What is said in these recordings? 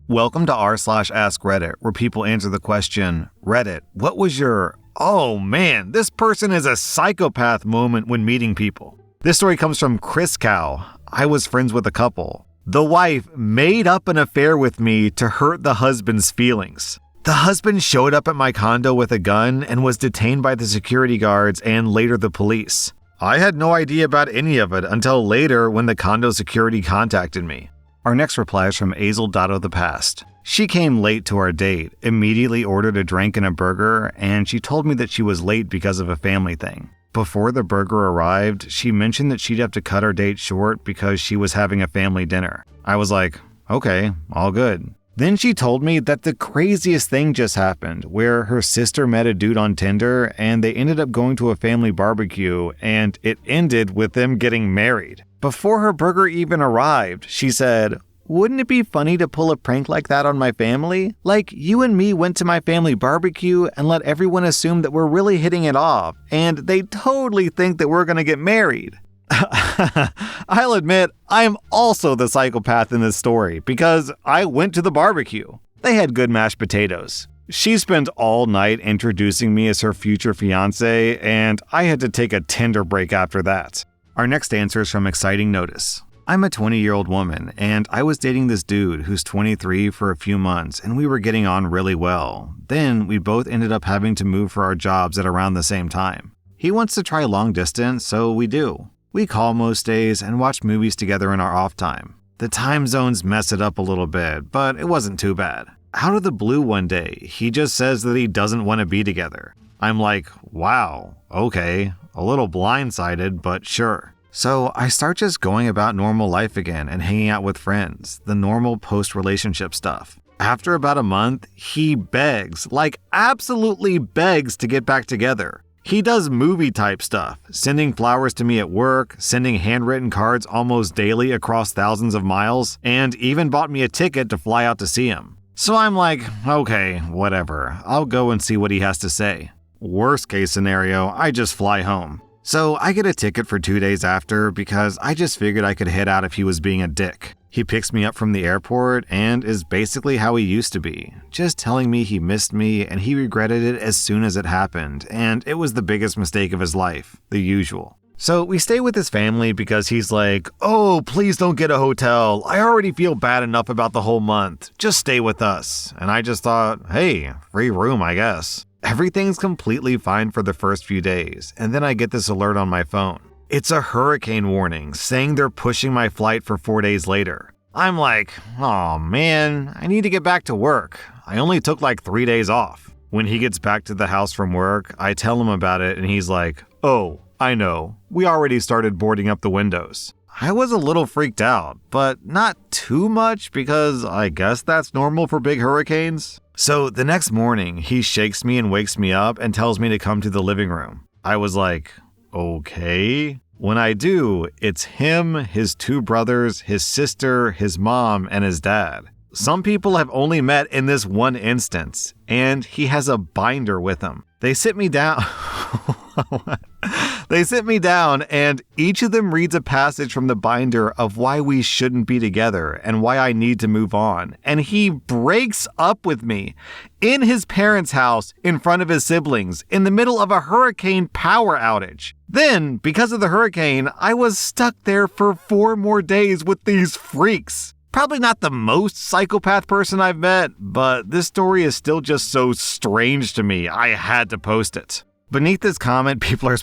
Welcome to r/slash Askreddit, where people answer the question, Reddit, what was your, oh man, this person is a psychopath moment when meeting people? This story comes from Chris Cow. I was friends with a couple. The wife made up an affair with me to hurt the husband's feelings. The husband showed up at my condo with a gun and was detained by the security guards and later the police. I had no idea about any of it until later when the condo security contacted me. Our next reply is from Azel the Past. She came late to our date, immediately ordered a drink and a burger, and she told me that she was late because of a family thing. Before the burger arrived, she mentioned that she'd have to cut our date short because she was having a family dinner. I was like, okay, all good. Then she told me that the craziest thing just happened, where her sister met a dude on Tinder and they ended up going to a family barbecue and it ended with them getting married. Before her burger even arrived, she said, "Wouldn't it be funny to pull a prank like that on my family? Like, you and me went to my family barbecue and let everyone assume that we're really hitting it off, and they totally think that we're gonna get married." I'll admit, I'm also the psychopath in this story because I went to the barbecue. They had good mashed potatoes. She spent all night introducing me as her future fiancé, and I had to take a Tinder break after that. Our next answer is from Exciting Notice. I'm a 20-year-old woman, and I was dating this dude who's 23 for a few months, and we were getting on really well. Then we both ended up having to move for our jobs at around the same time. He wants to try long distance, so we do. We call most days and watch movies together in our off time. The time zones mess it up a little bit, but it wasn't too bad. Out of the blue one day, he just says that he doesn't want to be together. I'm like, wow, okay, a little blindsided, but sure. So I start just going about normal life again and hanging out with friends, the normal post-relationship stuff. After about a month, he begs, like absolutely begs to get back together. He does movie-type stuff, sending flowers to me at work, sending handwritten cards almost daily across thousands of miles, and even bought me a ticket to fly out to see him. So I'm like, okay, whatever, I'll go and see what he has to say. Worst case scenario, I just fly home. So I get a ticket for 2 days after because I just figured I could head out if he was being a dick. He picks me up from the airport and is basically how he used to be, just telling me he missed me and he regretted it as soon as it happened, and it was the biggest mistake of his life, the usual. So we stay with his family because he's like, "Oh, please don't get a hotel. I already feel bad enough about the whole month. Just stay with us." And I just thought, hey, free room, I guess. Everything's completely fine for the first few days, and then I get this alert on my phone. It's a hurricane warning saying they're pushing my flight for 4 days later. I'm like, oh man, I need to get back to work. I only took like 3 days off. When he gets back to the house from work, I tell him about it and he's like, "Oh, I know. We already started boarding up the windows." I was a little freaked out, but not too much because I guess that's normal for big hurricanes. So the next morning, he shakes me and wakes me up and tells me to come to the living room. I was like, okay. When I do, it's him, his 2 brothers, his sister, his mom, and his dad. Some people have only met in this one instance, and he has a binder with him. They sit me down. They sit me down, and each of them reads a passage from the binder of why we shouldn't be together and why I need to move on. And he breaks up with me in his parents' house in front of his siblings in the middle of a hurricane power outage. Then, because of the hurricane, I was stuck there for 4 more days with these freaks. Probably not the most psychopath person I've met, but this story is still just so strange to me, I had to post it. Beneath this comment, people are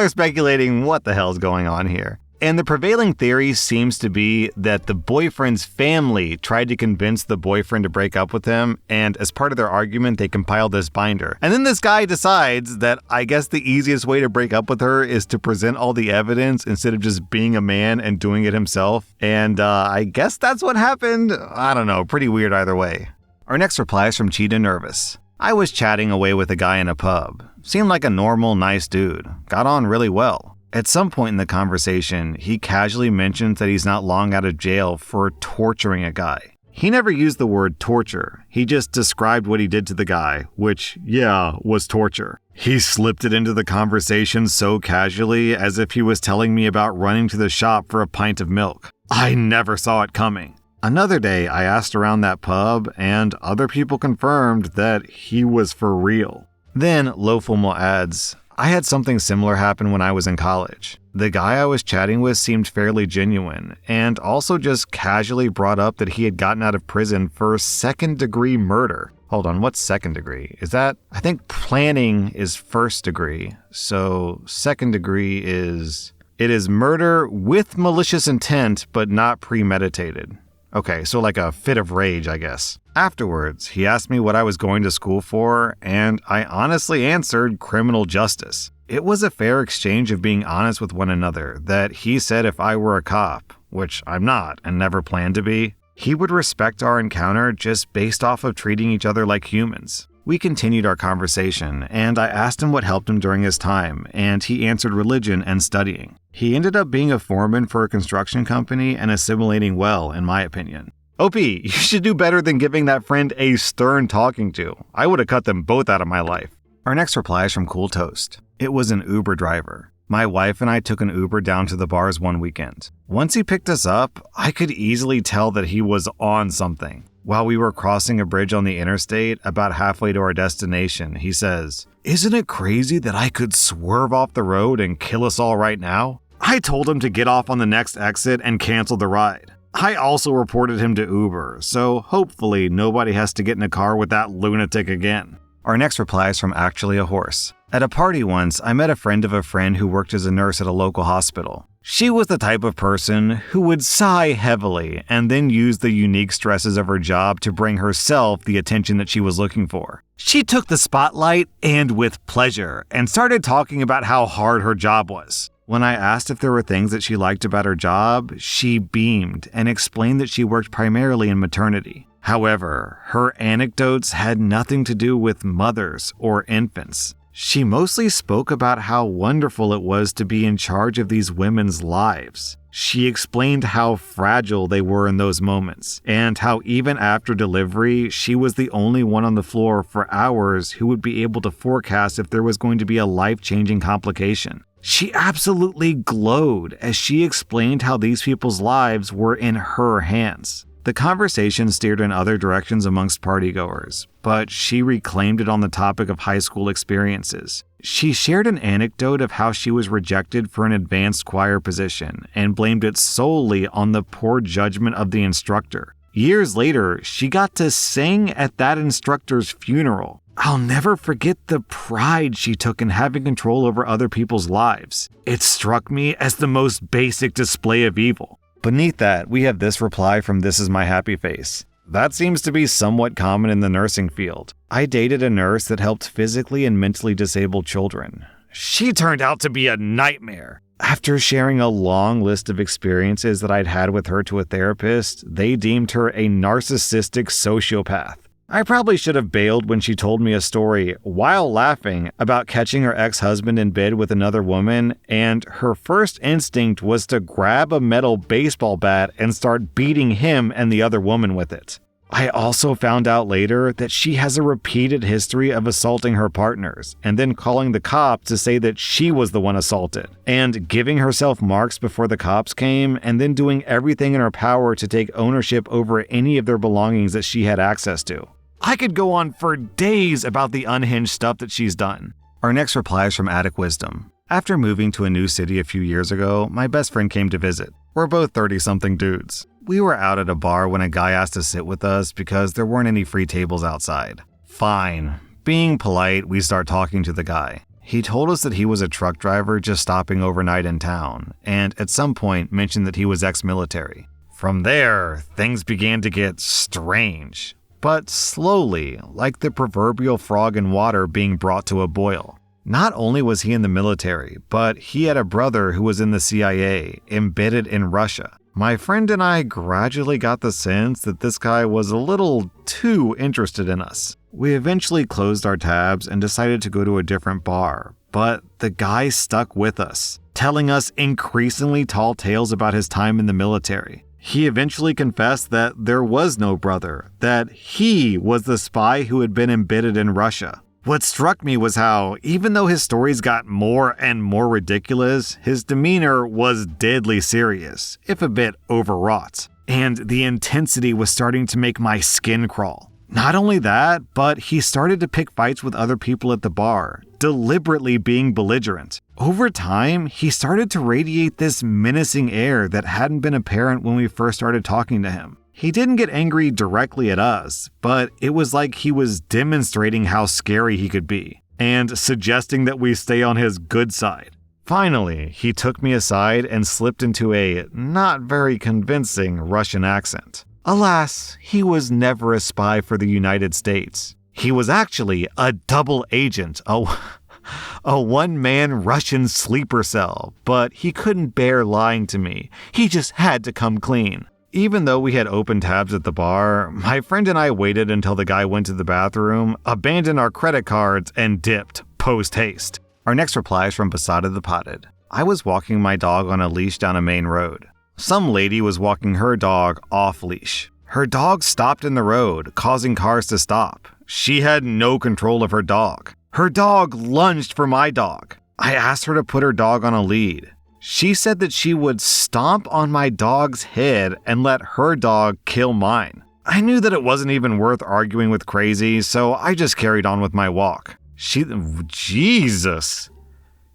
speculating what the hell's going on here. And the prevailing theory seems to be that the boyfriend's family tried to convince the boyfriend to break up with him, and as part of their argument, they compiled this binder. And then this guy decides that I guess the easiest way to break up with her is to present all the evidence instead of just being a man and doing it himself. And I guess that's what happened. I don't know, pretty weird either way. Our next reply is from Cheetah Nervous. I was chatting away with a guy in a pub. Seemed like a normal, nice dude. Got on really well. At some point in the conversation, he casually mentions that he's not long out of jail for torturing a guy. He never used the word torture. He just described what he did to the guy, which, yeah, was torture. He slipped it into the conversation so casually as if he was telling me about running to the shop for a pint of milk. I never saw it coming. Another day, I asked around that pub, and other people confirmed that he was for real. Then, Lofumo adds, I had something similar happen when I was in college. The guy I was chatting with seemed fairly genuine, and also just casually brought up that he had gotten out of prison for second-degree murder. Hold on, what's second degree? Is that? I think planning is first degree, so second degree is... It is murder with malicious intent, but not premeditated. Okay, so like a fit of rage, I guess. Afterwards, he asked me what I was going to school for, and I honestly answered criminal justice. It was a fair exchange of being honest with one another, that he said if I were a cop, which I'm not and never planned to be, he would respect our encounter just based off of treating each other like humans. We continued our conversation, and I asked him what helped him during his time, and he answered religion and studying. He ended up being a foreman for a construction company and assimilating well, in my opinion. OP, you should do better than giving that friend a stern talking to. I would have cut them both out of my life. Our next reply is from Cool Toast. It was an Uber driver. My wife and I took an Uber down to the bars one weekend. Once he picked us up, I could easily tell that he was on something. While we were crossing a bridge on the interstate, about halfway to our destination, he says, "Isn't it crazy that I could swerve off the road and kill us all right now?" I told him to get off on the next exit and cancel the ride. I also reported him to Uber, so hopefully nobody has to get in a car with that lunatic again. Our next reply is from Actually a Horse. At a party once, I met a friend of a friend who worked as a nurse at a local hospital. She was the type of person who would sigh heavily and then use the unique stresses of her job to bring herself the attention that she was looking for. She took the spotlight, and with pleasure, and started talking about how hard her job was. When I asked if there were things that she liked about her job, she beamed and explained that she worked primarily in maternity. However, her anecdotes had nothing to do with mothers or infants. She mostly spoke about how wonderful it was to be in charge of these women's lives. She explained how fragile they were in those moments, and how even after delivery, she was the only one on the floor for hours who would be able to forecast if there was going to be a life-changing complication. She absolutely glowed as she explained how these people's lives were in her hands. The conversation steered in other directions amongst partygoers, but she reclaimed it on the topic of high school experiences. She shared an anecdote of how she was rejected for an advanced choir position and blamed it solely on the poor judgment of the instructor. Years later, she got to sing at that instructor's funeral. I'll never forget the pride she took in having control over other people's lives. It struck me as the most basic display of evil. Beneath that, we have this reply from This Is My Happy Face. That seems to be somewhat common in the nursing field. I dated a nurse that helped physically and mentally disabled children. She turned out to be a nightmare. After sharing a long list of experiences that I'd had with her to a therapist, they deemed her a narcissistic sociopath. I probably should have bailed when she told me a story, while laughing, about catching her ex-husband in bed with another woman, and her first instinct was to grab a metal baseball bat and start beating him and the other woman with it. I also found out later that she has a repeated history of assaulting her partners, and then calling the cops to say that she was the one assaulted, and giving herself marks before the cops came, and then doing everything in her power to take ownership over any of their belongings that she had access to. I could go on for days about the unhinged stuff that she's done. Our next reply is from Attic Wisdom. After moving to a new city a few years ago, my best friend came to visit. We're both 30-something dudes. We were out at a bar when a guy asked to sit with us because there weren't any free tables outside. Fine. Being polite, we start talking to the guy. He told us that he was a truck driver just stopping overnight in town, and at some point mentioned that he was ex-military. From there, things began to get strange. But slowly, like the proverbial frog in water being brought to a boil. Not only was he in the military, but he had a brother who was in the CIA, embedded in Russia. My friend and I gradually got the sense that this guy was a little too interested in us. We eventually closed our tabs and decided to go to a different bar, but the guy stuck with us, telling us increasingly tall tales about his time in the military. He eventually confessed that there was no brother, that he was the spy who had been embedded in Russia. What struck me was how, even though his stories got more and more ridiculous, his demeanor was deadly serious, if a bit overwrought. and the intensity was starting to make my skin crawl. Not only that, but he started to pick fights with other people at the bar, deliberately being belligerent. Over time, he started to radiate this menacing air that hadn't been apparent when we first started talking to him. He didn't get angry directly at us, but it was like he was demonstrating how scary he could be, and suggesting that we stay on his good side. Finally, he took me aside and slipped into a not very convincing Russian accent. Alas, he was never a spy for the United States. He was actually a double agent, a one-man Russian sleeper cell, but he couldn't bear lying to me. He just had to come clean. Even though we had open tabs at the bar, my friend and I waited until the guy went to the bathroom, abandoned our credit cards, and dipped post-haste. Our next reply is from Basada the Potted. I was walking my dog on a leash down a main road. Some lady was walking her dog off leash. Her dog stopped in the road, causing cars to stop. She had no control of her dog. Her dog lunged for my dog. I asked her to put her dog on a lead. She said that she would stomp on my dog's head and let her dog kill mine. I knew that it wasn't even worth arguing with crazy, so I just carried on with my walk. Jesus!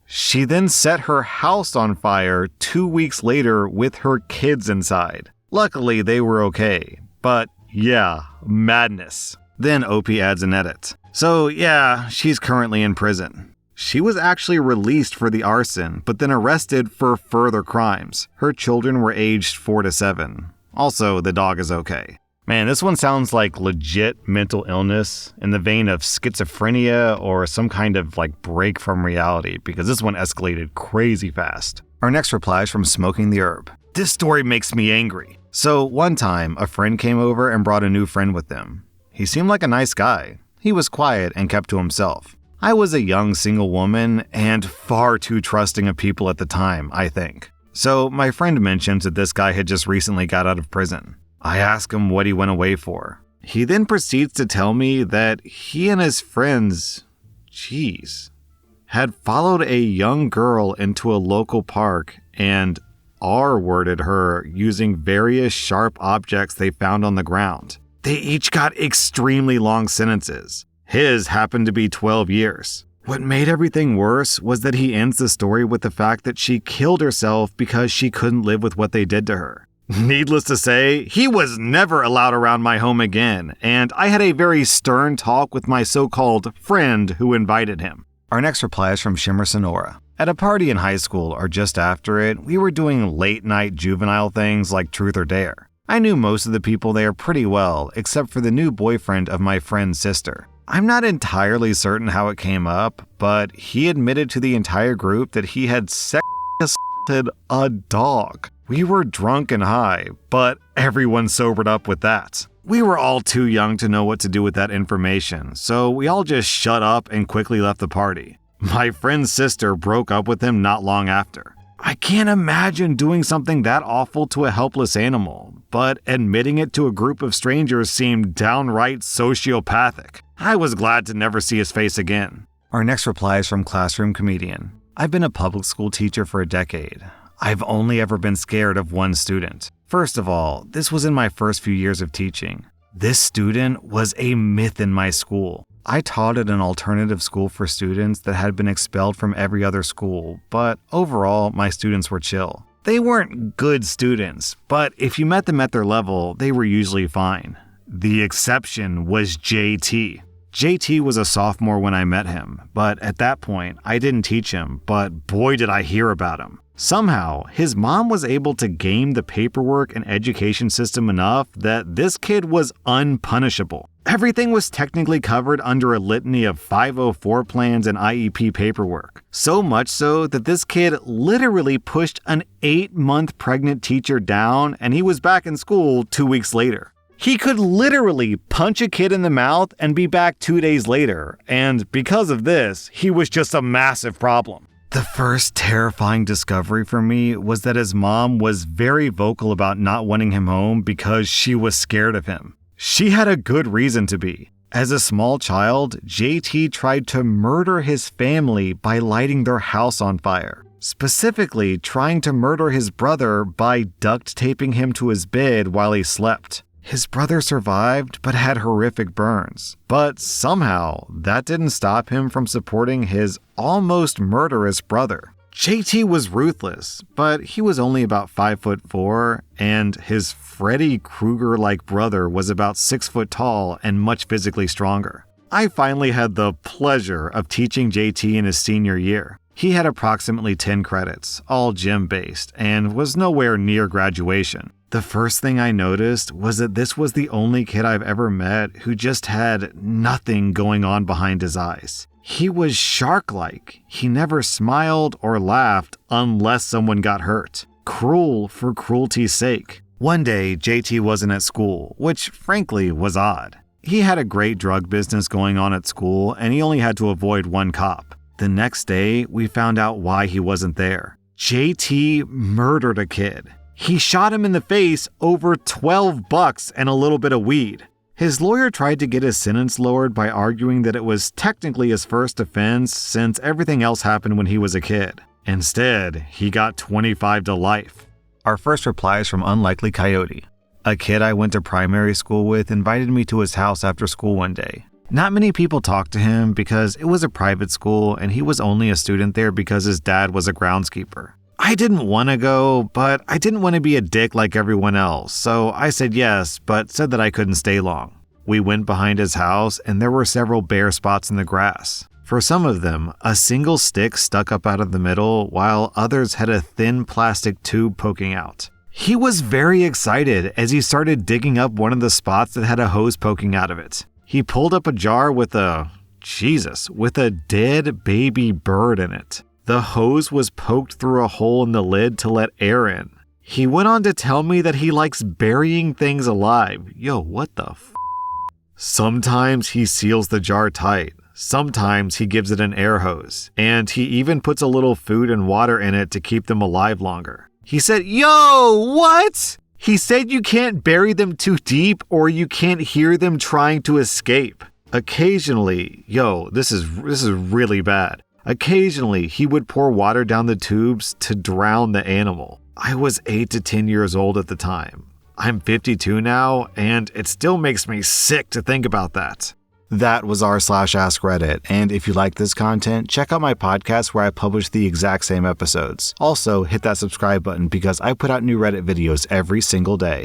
She then set her house on fire 2 weeks later with her kids inside. Luckily, they were okay. But yeah, madness. Then OP adds an edit. So yeah, she's currently in prison. She was actually released for the arson, but then arrested for further crimes. Her children were aged 4 to 7. Also, the dog is okay. Man, this one sounds like legit mental illness in the vein of schizophrenia or some kind of break from reality, because this one escalated crazy fast. Our next reply is from Smoking the Herb. This story makes me angry. So one time, a friend came over and brought a new friend with them. He seemed like a nice guy. He was quiet and kept to himself. I was a young single woman and far too trusting of people at the time, I think. So my friend mentions that this guy had just recently got out of prison. I ask him what he went away for. He then proceeds to tell me that he and his friends, had followed a young girl into a local park and R-worded her using various sharp objects they found on the ground. They each got extremely long sentences. His happened to be 12 years. What made everything worse was that he ends the story with the fact that she killed herself because she couldn't live with what they did to her. Needless to say, he was never allowed around my home again, and I had a very stern talk with my so-called friend who invited him. Our next reply is from Shimmer Sonora. At a party in high school, or just after it, we were doing late-night juvenile things like Truth or Dare. I knew most of the people there pretty well, except for the new boyfriend of my friend's sister. I'm not entirely certain how it came up, but he admitted to the entire group that he had assaulted a dog. We were drunk and high, but everyone sobered up with that. We were all too young to know what to do with that information, so we all just shut up and quickly left the party. My friend's sister broke up with him not long after. I can't imagine doing something that awful to a helpless animal, but admitting it to a group of strangers seemed downright sociopathic. I was glad to never see his face again. Our next reply is from Classroom Comedian. I've been a public school teacher for a decade. I've only ever been scared of one student. First of all, this was in my first few years of teaching. This student was a myth in my school. I taught at an alternative school for students that had been expelled from every other school, but overall, my students were chill. They weren't good students, but if you met them at their level, they were usually fine. The exception was JT. JT was a sophomore when I met him, but at that point, I didn't teach him, but boy did I hear about him. Somehow, his mom was able to game the paperwork and education system enough that this kid was unpunishable. Everything was technically covered under a litany of 504 plans and IEP paperwork. So much so that this kid literally pushed an 8-month pregnant teacher down and he was back in school 2 weeks later. He could literally punch a kid in the mouth and be back 2 days later, and because of this, he was just a massive problem. The first terrifying discovery for me was that his mom was very vocal about not wanting him home because she was scared of him. She had a good reason to be. As a small child, JT tried to murder his family by lighting their house on fire. specifically trying to murder his brother by duct taping him to his bed while he slept. His brother survived but had horrific burns, but somehow that didn't stop him from supporting his almost murderous brother. JT was ruthless, but he was only about 5'4", and his Freddy Krueger-like brother was about 6 foot tall and much physically stronger. I finally had the pleasure of teaching JT in his senior year. He had approximately 10 credits, all gym-based, and was nowhere near graduation. The first thing I noticed was that this was the only kid I've ever met who just had nothing going on behind his eyes. He was shark-like. He never smiled or laughed unless someone got hurt. Cruel for cruelty's sake. One day, JT wasn't at school, which frankly was odd. He had a great drug business going on at school, and he only had to avoid one cop. The next day, we found out why he wasn't there. JT murdered a kid. He shot him in the face over $12 and a little bit of weed. His lawyer tried to get his sentence lowered by arguing that it was technically his first offense since everything else happened when he was a kid. Instead, he got 25 to life. Our first reply is from Unlikely Coyote. A kid I went to primary school with invited me to his house after school one day. Not many people talked to him because it was a private school and he was only a student there because his dad was a groundskeeper. I didn't want to go, but I didn't want to be a dick like everyone else, so I said yes, but said that I couldn't stay long. We went behind his house, and there were several bare spots in the grass. For some of them, a single stick stuck up out of the middle, while others had a thin plastic tube poking out. He was very excited as he started digging up one of the spots that had a hose poking out of it. He pulled up a jar with a dead baby bird in it. The hose was poked through a hole in the lid to let air in. He went on to tell me that he likes burying things alive. Yo, what the f***? Sometimes he seals the jar tight. Sometimes he gives it an air hose. And he even puts a little food and water in it to keep them alive longer. He said, yo, what? He said you can't bury them too deep or you can't hear them trying to escape. Occasionally, this is really bad. Occasionally, he would pour water down the tubes to drown the animal. I was 8 to 10 years old at the time. I'm 52 now, and it still makes me sick to think about that. That was r/Askreddit, and if you like this content, check out my podcast where I publish the exact same episodes. Also, hit that subscribe button because I put out new Reddit videos every single day.